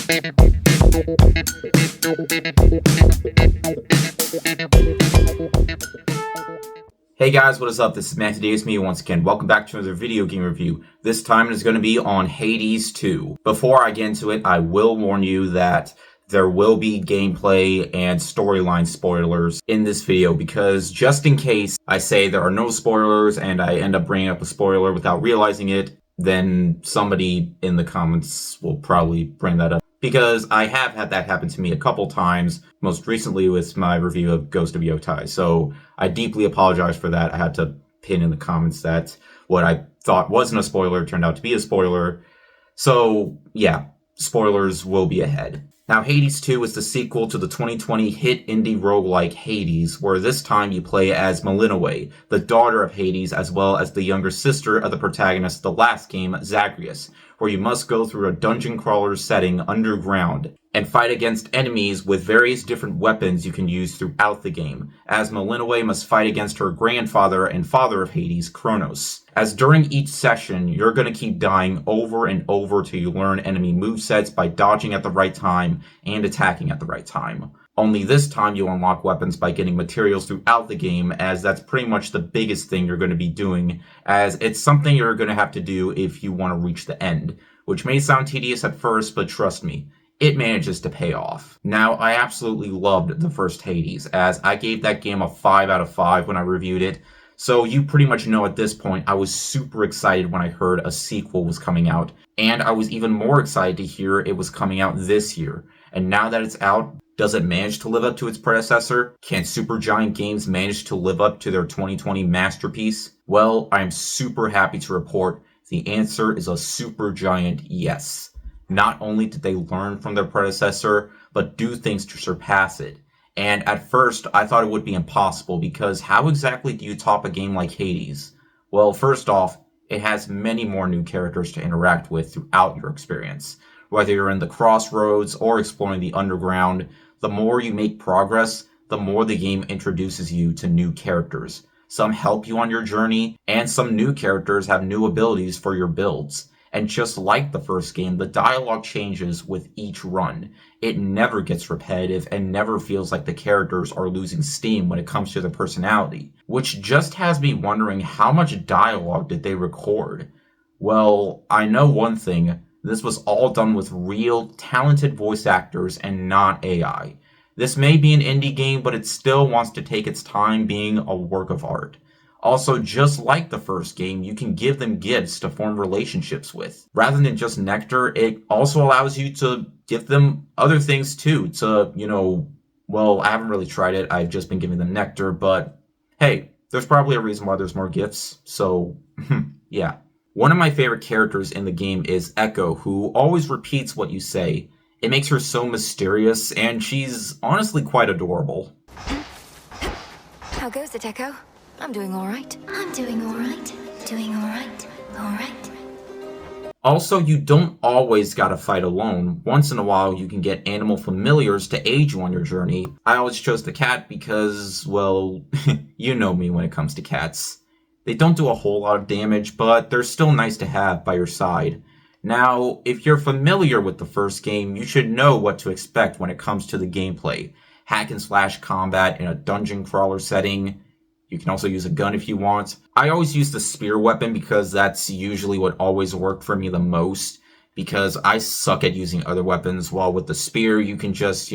Hey guys, what is up? This is ManTodayWithMe once again. Welcome back to another video game review. This time it is going to be on Hades 2. Before I get into it, I will warn you that there will be gameplay and storyline spoilers in this video, because just in case I say there are no spoilers and I end up bringing up a spoiler without realizing it, then somebody in the comments will probably bring that up. Because I have had that happen to me a couple times, most recently with my review of Ghost of Yotai. So I deeply apologize for that. I had to pin in the comments that what I thought wasn't a spoiler turned out to be a spoiler. So yeah, spoilers will be ahead. Now, Hades 2 is the sequel to the 2020 hit indie roguelike Hades, where this time you play as Melinoë, the daughter of Hades, as well as the younger sister of the protagonist of the last game, Zagreus, where you must go through a dungeon crawler setting underground and fight against enemies with various different weapons you can use throughout the game, as Melinoë must fight against her grandfather and father of Hades, Kronos. As during each session, you're going to keep dying over and over till you learn enemy movesets by dodging at the right time and attacking at the right time. Only this time you'll unlock weapons by getting materials throughout the game, as that's pretty much the biggest thing you're going to be doing, as it's something you're going to have to do if you want to reach the end, which may sound tedious at first, but trust me, it manages to pay off. Now, I absolutely loved the first Hades, as I gave that game a 5 out of 5 when I reviewed it, so you pretty much know at this point I was super excited when I heard a sequel was coming out, and I was even more excited to hear it was coming out this year. And now that it's out, does it manage to live up to its predecessor? Can Supergiant Games manage to live up to their 2020 masterpiece? Well, I'm super happy to report the answer is a supergiant yes. Not only did they learn from their predecessor, but do things to surpass it. And at first, I thought it would be impossible, because how exactly do you top a game like Hades? Well, first off, it has many more new characters to interact with throughout your experience. Whether you're in the crossroads or exploring the underground, the more you make progress, the more the game introduces you to new characters. Some help you on your journey, and some new characters have new abilities for your builds. And just like the first game, the dialogue changes with each run. It never gets repetitive and never feels like the characters are losing steam when it comes to their personality, which just has me wondering, how much dialogue did they record? Well, I know one thing. This was all done with real, talented voice actors and not AI. This may be an indie game, but it still wants to take its time being a work of art. Also, just like the first game, you can give them gifts to form relationships with. Rather than just nectar, it also allows you to give them other things too, well, I haven't really tried it, I've just been giving them nectar, but hey, there's probably a reason why there's more gifts, so yeah. One of my favorite characters in the game is Echo, who always repeats what you say. It makes her so mysterious, and she's honestly quite adorable. How goes it, Echo? I'm doing alright. I'm doing alright. Doing alright. Alright. Also, you don't always gotta fight alone. Once in a while, you can get animal familiars to aid you on your journey. I always chose the cat because, well, you know me when it comes to cats. They don't do a whole lot of damage, but they're still nice to have by your side. Now, if you're familiar with the first game, you should know what to expect when it comes to the gameplay. Hack and slash combat in a dungeon crawler setting. You can also use a gun if you want. I always use the spear weapon because that's usually what always worked for me the most, because I suck at using other weapons, while with the spear you can just,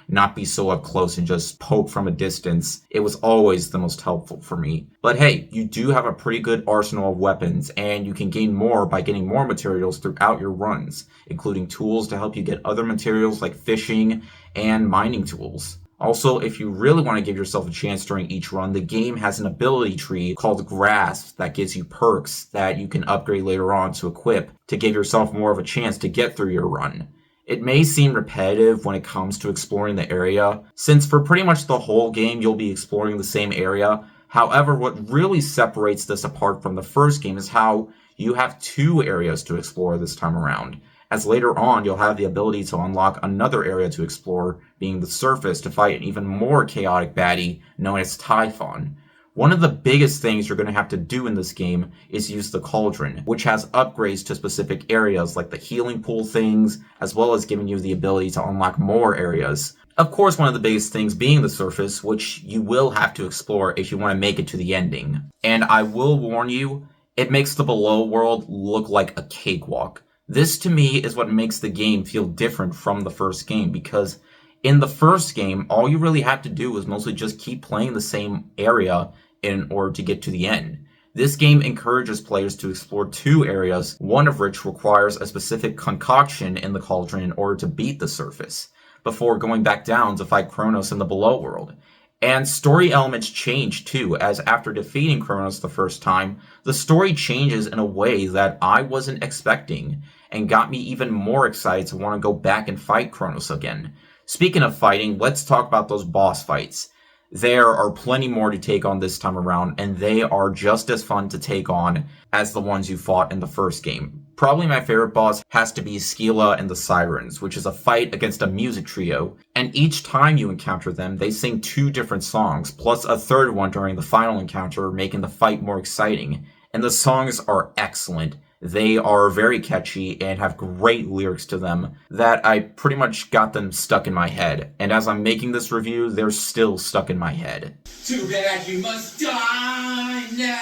not be so up close and just poke from a distance. It was always the most helpful for me. But hey, you do have a pretty good arsenal of weapons, and you can gain more by getting more materials throughout your runs, including tools to help you get other materials like fishing and mining tools. Also, if you really want to give yourself a chance during each run, the game has an ability tree called Grasp that gives you perks that you can upgrade later on to equip to give yourself more of a chance to get through your run. It may seem repetitive when it comes to exploring the area, since for pretty much the whole game you'll be exploring the same area. However, what really separates this apart from the first game is how you have 2 areas to explore this time around, as later on you'll have the ability to unlock another area to explore, being the surface, to fight an even more chaotic baddie known as Typhon. One of the biggest things you're going to have to do in this game is use the Cauldron, which has upgrades to specific areas like the healing pool things, as well as giving you the ability to unlock more areas. Of course, one of the biggest things being the surface, which you will have to explore if you want to make it to the ending. And I will warn you, it makes the below world look like a cakewalk. This to me is what makes the game feel different from the first game, because in the first game, all you really have to do is mostly just keep playing the same area in order to get to the end. This game encourages players to explore two areas, one of which requires a specific concoction in the Cauldron in order to beat the surface, before going back down to fight Kronos in the below world. And story elements change too, as after defeating Kronos the first time, the story changes in a way that I wasn't expecting, and got me even more excited to want to go back and fight Kronos again. Speaking of fighting, let's talk about those boss fights. There are plenty more to take on this time around, and they are just as fun to take on as the ones you fought in the first game. Probably my favorite boss has to be Scylla and the Sirens, which is a fight against a music trio, and each time you encounter them, they sing 2 different songs, plus a third one during the final encounter, making the fight more exciting. And the songs are excellent. They are very catchy and have great lyrics to them that I pretty much got them stuck in my head. And as I'm making this review, they're still stuck in my head. Too bad you must die now.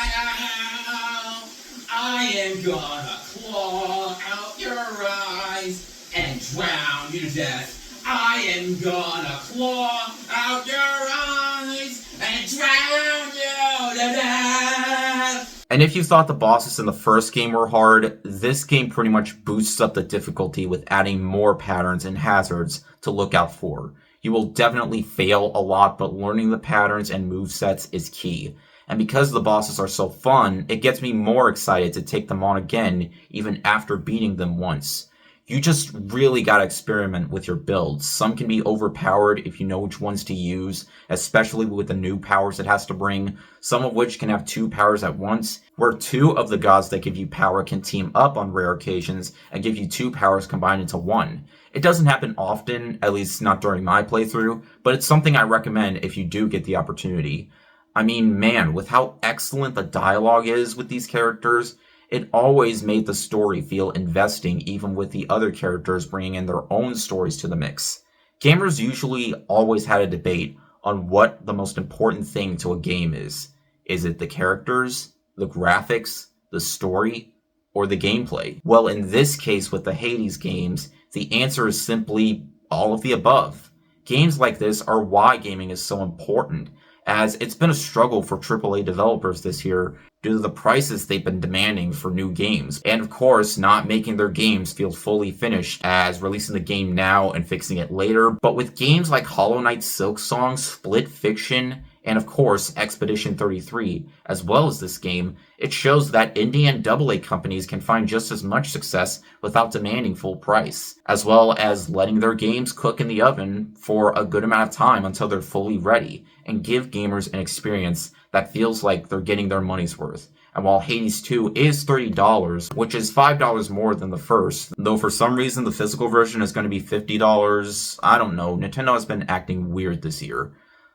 I am gonna claw out your eyes and drown you to death. I am gonna claw out your eyes and drown you to death. And if you thought the bosses in the first game were hard, this game pretty much boosts up the difficulty with adding more patterns and hazards to look out for. You will definitely fail a lot, but learning the patterns and movesets is key. And because the bosses are so fun, it gets me more excited to take them on again, even after beating them once. You just really gotta experiment with your builds. Some can be overpowered if you know which ones to use, especially with the new powers it has to bring, some of which can have 2 powers at once, where 2 of the gods that give you power can team up on rare occasions and give you 2 powers combined into 1. It doesn't happen often, at least not during my playthrough, but it's something I recommend if you do get the opportunity. I mean, man, with how excellent the dialogue is with these characters, it always made the story feel investing, even with the other characters bringing in their own stories to the mix. Gamers usually always had a debate on what the most important thing to a game is. Is it the characters, the graphics, the story, or the gameplay? Well, in this case with the Hades games, the answer is simply all of the above. Games like this are why gaming is so important, as it's been a struggle for AAA developers this year due to the prices they've been demanding for new games, and of course not making their games feel fully finished as releasing the game now and fixing it later. But with games like Hollow Knight Silksong, Split Fiction, and of course Expedition 33, as well as this game, it shows that indie and AA companies can find just as much success without demanding full price, as well as letting their games cook in the oven for a good amount of time until they're fully ready, and give gamers an experience that feels like they're getting their money's worth. And while Hades 2 is $30, which is $5 more than the first, though for some reason the physical version is going to be $50, I don't know, Nintendo has been acting weird this year.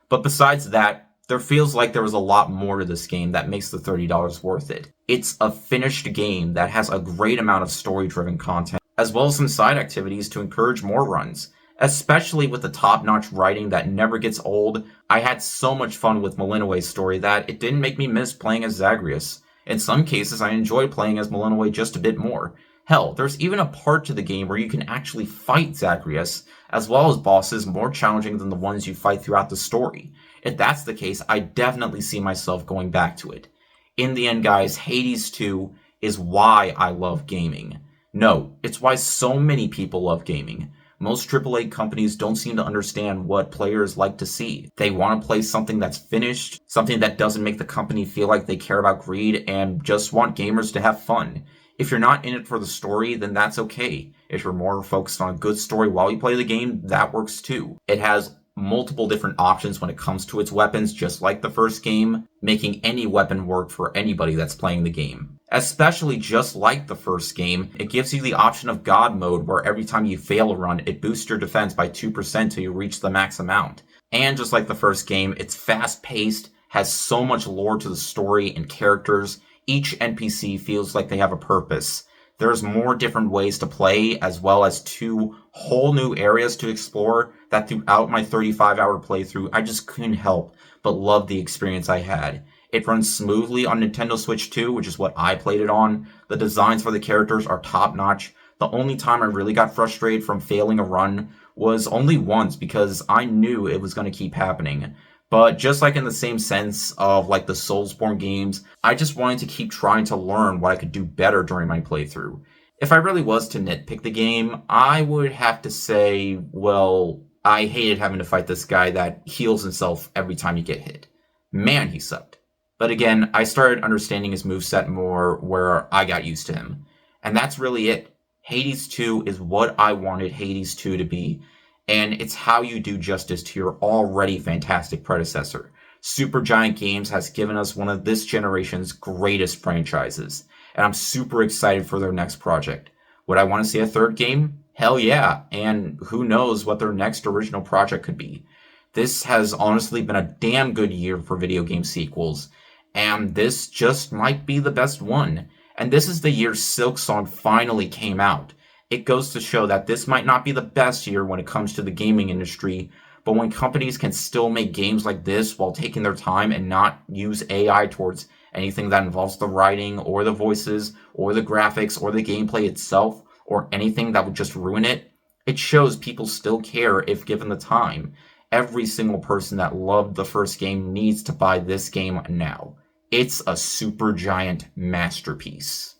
But besides that, there feels like there was a lot more to this game that makes the $30 worth it. It's a finished game that has a great amount of story-driven content, as well as some side activities to encourage more runs. Especially with the top-notch writing that never gets old, I had so much fun with Malinois's story that it didn't make me miss playing as Zagreus. In some cases, I enjoyed playing as Malinois just a bit more. Hell, there's even a part to the game where you can actually fight Zagreus, as well as bosses more challenging than the ones you fight throughout the story. If that's the case, I definitely see myself going back to it. In the end, guys, Hades 2 is why I love gaming. No, it's why so many people love gaming. Most AAA companies don't seem to understand what players like to see. They want to play something that's finished, something that doesn't make the company feel like they care about greed, and just want gamers to have fun. If you're not in it for the story, then that's okay. If you're more focused on a good story while you play the game, that works too. It has multiple different options when it comes to its weapons, just like the first game, making any weapon work for anybody that's playing the game. Especially just like the first game, it gives you the option of God mode, where every time you fail a run, it boosts your defense by 2% till you reach the max amount. And just like the first game, it's fast-paced, has so much lore to the story and characters. Each NPC feels like they have a purpose. There's more different ways to play, as well as 2 whole new areas to explore that throughout my 35-hour playthrough, I just couldn't help but love the experience I had. It runs smoothly on Nintendo Switch 2, which is what I played it on. The designs for the characters are top-notch. The only time I really got frustrated from failing a run was only once, because I knew it was going to keep happening. But just like in the same sense of like the Soulsborne games, I just wanted to keep trying to learn what I could do better during my playthrough. If I really was to nitpick the game, I would have to say, well, I hated having to fight this guy that heals himself every time you get hit. Man, he sucked. But again, I started understanding his moveset more where I got used to him. And that's really it. Hades 2 is what I wanted Hades 2 to be. And it's how you do justice to your already fantastic predecessor. Supergiant Games has given us one of this generation's greatest franchises, and I'm super excited for their next project. Would I want to see a third game? Hell yeah, and who knows what their next original project could be. This has honestly been a damn good year for video game sequels, and this just might be the best one. And this is the year Silksong finally came out. It goes to show that this might not be the best year when it comes to the gaming industry, but when companies can still make games like this while taking their time and not use AI towards anything that involves the writing or the voices or the graphics or the gameplay itself or anything that would just ruin it, it shows people still care if given the time. Every single person that loved the first game needs to buy this game now. It's a Supergiant masterpiece.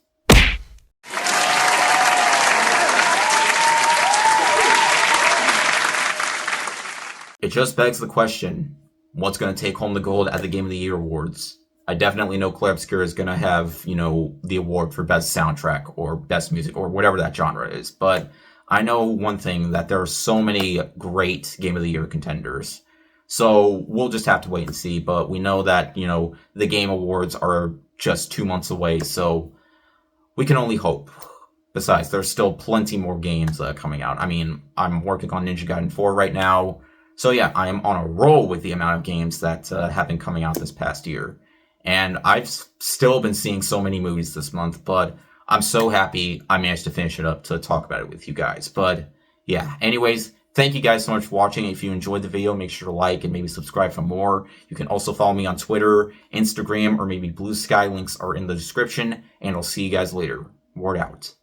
It just begs the question, what's going to take home the gold at the Game of the Year awards? I definitely know Clair Obscur is going to have, the award for best soundtrack or best music or whatever that genre is. But I know one thing, that there are so many great Game of the Year contenders. So we'll just have to wait and see. But we know that, the Game Awards are just 2 months away. So we can only hope. Besides, there's still plenty more games coming out. I mean, I'm working on Ninja Gaiden 4 right now. So yeah, I am on a roll with the amount of games that have been coming out this past year. And I've still been seeing so many movies this month, but I'm so happy I managed to finish it up to talk about it with you guys. But yeah, anyways, thank you guys so much for watching. If you enjoyed the video, make sure to like and maybe subscribe for more. You can also follow me on Twitter, Instagram, or maybe Blue Sky. Links are in the description. And I'll see you guys later. Word out.